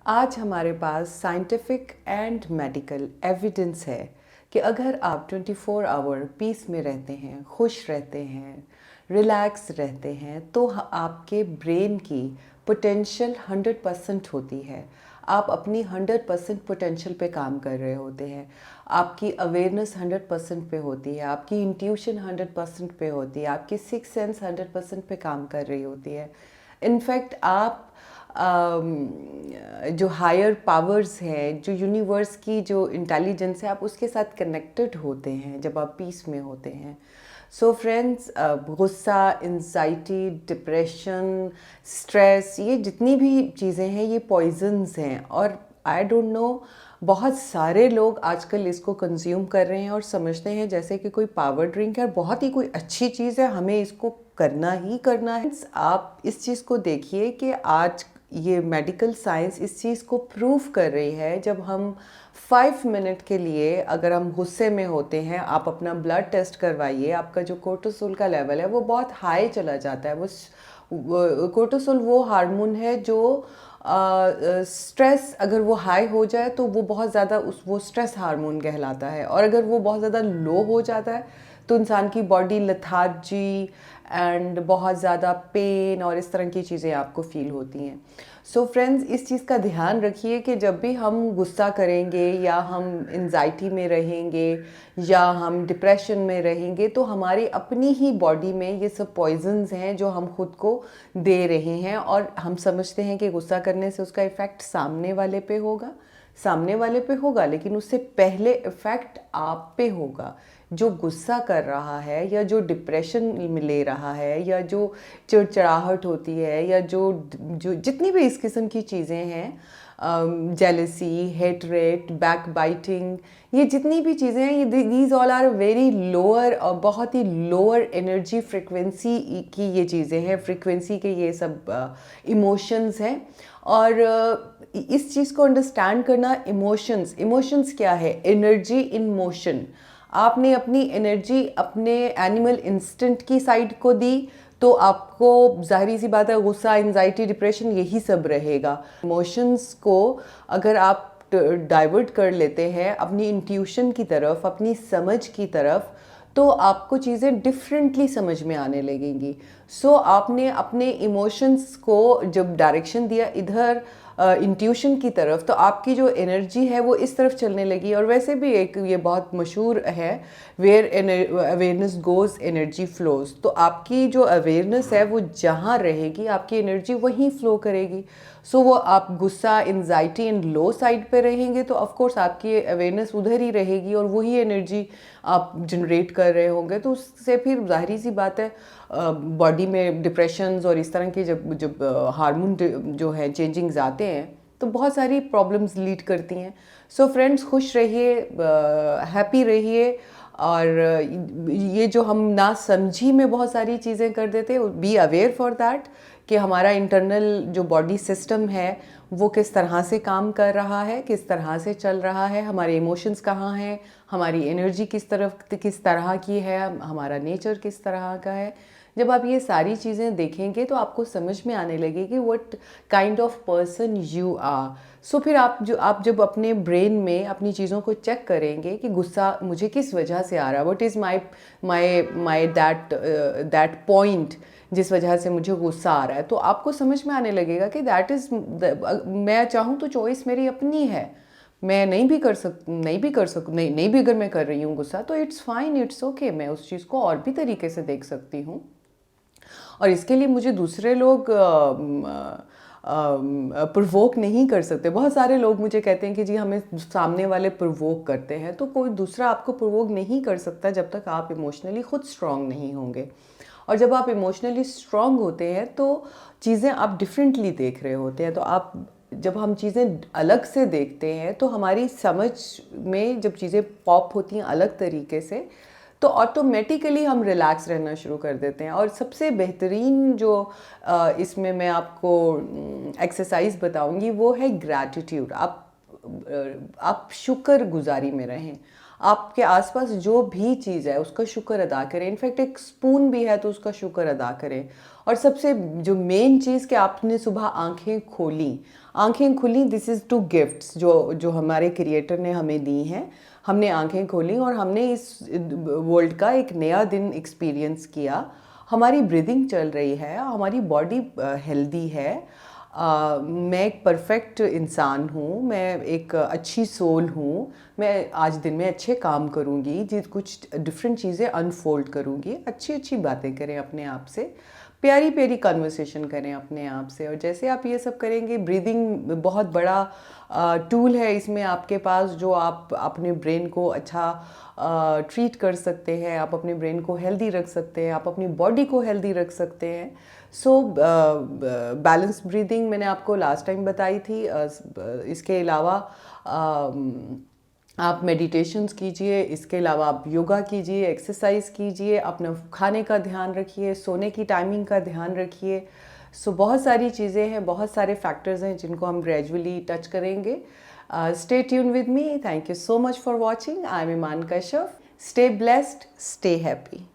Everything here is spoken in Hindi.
आज हमारे पास साइंटिफिक एंड मेडिकल एविडेंस है कि अगर आप 24 आवर पीस में रहते हैं, खुश रहते हैं, रिलैक्स रहते हैं, तो आपके ब्रेन की पोटेंशियल 100% होती है। आप अपनी 100% पोटेंशियल पे काम कर रहे होते हैं। आपकी अवेयरनेस 100% पे होती है, आपकी इंट्यूशन 100% पे होती है, आपकी सिक्स सेंस 100% पे काम कर रही होती है। इनफैक्ट आप जो हायर पावर्स हैं, जो यूनिवर्स की जो इंटेलिजेंस है, आप उसके साथ कनेक्टेड होते हैं जब आप पीस में होते हैं। सो फ्रेंड्स, गुस्सा, एंजाइटी, डिप्रेशन, स्ट्रेस, ये जितनी भी चीज़ें हैं ये पॉइजन्स हैं। और आई डोंट नो, बहुत सारे लोग आजकल इसको कंज्यूम कर रहे हैं और समझते हैं जैसे कि कोई पावर ड्रिंक है, बहुत ही कोई अच्छी चीज़ है, हमें इसको करना ही करना है। आप इस चीज़ को देखिए कि आज ये मेडिकल साइंस इस चीज़ को प्रूव कर रही है। जब हम 5 मिनट के लिए अगर हम गुस्से में होते हैं, आप अपना ब्लड टेस्ट करवाइए, आपका जो कोर्टिसोल का लेवल है वो बहुत हाई चला जाता है। वो कोर्टिसोल वो हार्मोन है जो स्ट्रेस, अगर वो हाई हो जाए तो वो बहुत ज़्यादा वो स्ट्रेस हार्मोन कहलाता है, और अगर वो बहुत ज़्यादा लो हो जाता है तो इंसान की बॉडी लेथार्जी एंड बहुत ज़्यादा पेन और इस तरह की चीज़ें आपको फील होती हैं। सो फ्रेंड्स, इस चीज़ का ध्यान रखिए कि जब भी हम गुस्सा करेंगे या हम एंजाइटी में रहेंगे या हम डिप्रेशन में रहेंगे, तो हमारी अपनी ही बॉडी में ये सब पॉइजन्स हैं जो हम खुद को दे रहे हैं। और हम समझते हैं कि गुस्सा करने से उसका इफ़ेक्ट सामने वाले पे होगा, लेकिन उससे पहले इफ़ेक्ट आप पे होगा। जो गुस्सा कर रहा है या जो डिप्रेशन में ले रहा है या जो चिड़चिड़ाहट होती है या जो जो जितनी भी इस किस्म की चीज़ें हैं, जेलसी, हेटरेट, बैक बाइटिंग, ये जितनी भी चीज़ें हैं, ये these all are very lower और बहुत ही लोअर एनर्जी फ्रिक्वेंसी की ये चीज़ें हैं, फ्रिक्वेंसी के ये सब इमोशंस हैं। और इस चीज़ को अंडरस्टैंड करना, इमोशंस क्या है? Energy in motion. आपने अपनी एनर्जी अपने एनिमल इंस्टिंक्ट की साइड को दी तो आपको जाहिर सी बात है गुस्सा, एंजाइटी, डिप्रेशन यही सब रहेगा। इमोशंस को अगर आप डाइवर्ट कर लेते हैं अपनी इंट्यूशन की तरफ, अपनी समझ की तरफ, तो आपको चीज़ें डिफरेंटली समझ में आने लगेंगी। सो आपने अपने इमोशंस को जब डायरेक्शन दिया इधर इंट्यूशन की तरफ, तो आपकी जो एनर्जी है वो इस तरफ चलने लगी। और वैसे भी एक ये बहुत मशहूर है, where awareness goes energy flows. तो आपकी जो अवेयरनेस है वो जहाँ रहेगी आपकी एनर्जी वहीं फ्लो करेगी। सो वो आप गुस्सा, एंजाइटी एंड लो साइड पे रहेंगे तो ऑफ कोर्स आपकी अवेयरनेस उधर ही रहेगी और वही एनर्जी आप जनरेट कर रहे होंगे। तो उससे फिर जाहिर सी बात है बॉडी में डिप्रेशंस और इस तरह के जब जब हार्मोन जो है चेंजिंग्स आते हैं तो बहुत सारी प्रॉब्लम्स लीड करती हैं। सो फ्रेंड्स, खुश रहिए, हैप्पी रहिए। और ये जो हम ना समझी में बहुत सारी चीज़ें कर देते हैं, बी अवेयर फॉर दैट कि हमारा इंटरनल जो बॉडी सिस्टम है वो किस तरह से काम कर रहा है, किस तरह से चल रहा है, हमारे इमोशंस कहाँ हैं, हमारी एनर्जी किस तरह की है, हमारा नेचर किस तरह का है। जब आप ये सारी चीज़ें देखेंगे तो आपको समझ में आने लगेगी what kind of person you are. So फिर आप जब अपने ब्रेन में अपनी चीज़ों को चेक करेंगे कि गुस्सा मुझे किस वजह से आ रहा है, what is my that point जिस वजह से मुझे गुस्सा आ रहा है, तो आपको समझ में आने लगेगा कि दैट इज़, मैं चाहूँ तो चॉइस मेरी अपनी है। मैं नहीं भी कर सकूँ, नहीं भी अगर मैं कर रही हूँ गुस्सा तो इट्स फाइन, इट्स ओके, मैं उस चीज़ को और भी तरीके से देख सकती हूँ। और इसके लिए मुझे दूसरे लोग प्रोवोक नहीं कर सकते। बहुत सारे लोग मुझे कहते हैं कि जी हमें सामने वाले प्रोवोक करते हैं, तो कोई दूसरा आपको प्रोवोक नहीं कर सकता जब तक आप इमोशनली खुद स्ट्रांग नहीं होंगे। और जब आप इमोशनली स्ट्रांग होते हैं तो चीज़ें आप डिफरेंटली देख रहे होते हैं। तो आप जब हम चीज़ें अलग से देखते हैं तो हमारी समझ में जब चीज़ें पॉप होती हैं अलग तरीके से, तो ऑटोमेटिकली हम रिलैक्स रहना शुरू कर देते हैं। और सबसे बेहतरीन जो इसमें मैं आपको एक्सरसाइज बताऊंगी वो है ग्रैटिट्यूड। आप शुक्रगुजारी में रहें। आपके आसपास जो भी चीज़ है उसका शुक्र अदा करें। इनफैक्ट एक स्पून भी है तो उसका शुक्र अदा करें। और सबसे जो मेन चीज़ कि आपने सुबह आंखें खुली, दिस इज़ टू गिफ्ट्स जो जो हमारे क्रिएटर ने हमें दी हैं। हमने आंखें खोली और हमने इस वर्ल्ड का एक नया दिन एक्सपीरियंस किया। हमारी ब्रीदिंग चल रही है, हमारी बॉडी हेल्दी है। मैं एक परफेक्ट इंसान हूँ, मैं एक अच्छी सोल हूँ। मैं आज दिन में अच्छे काम करूँगी, जिस कुछ डिफरेंट चीज़ें अनफोल्ड करूँगी। अच्छी अच्छी बातें करें अपने आप से, प्यारी प्यारी कन्वर्सेशन करें अपने आप से। और जैसे आप ये सब करेंगे, ब्रीदिंग बहुत बड़ा टूल है इसमें आपके पास, जो आप अपने ब्रेन को अच्छा ट्रीट कर सकते हैं, आप अपने ब्रेन को हेल्दी रख सकते हैं, आप अपनी बॉडी को हेल्दी रख सकते हैं। सो बैलेंस ब्रीदिंग मैंने आपको लास्ट टाइम बताई थी। इसके अलावा आप मेडिटेशंस कीजिए, इसके अलावा आप योगा कीजिए, एक्सरसाइज कीजिए, अपना खाने का ध्यान रखिए, सोने की टाइमिंग का ध्यान रखिए। सो बहुत सारी चीज़ें हैं, बहुत सारे फैक्टर्स हैं जिनको हम ग्रेजुअली टच करेंगे। Stay tune with me. Thank you so much for watching. I am Iman Kashyap. Stay blessed, stay happy.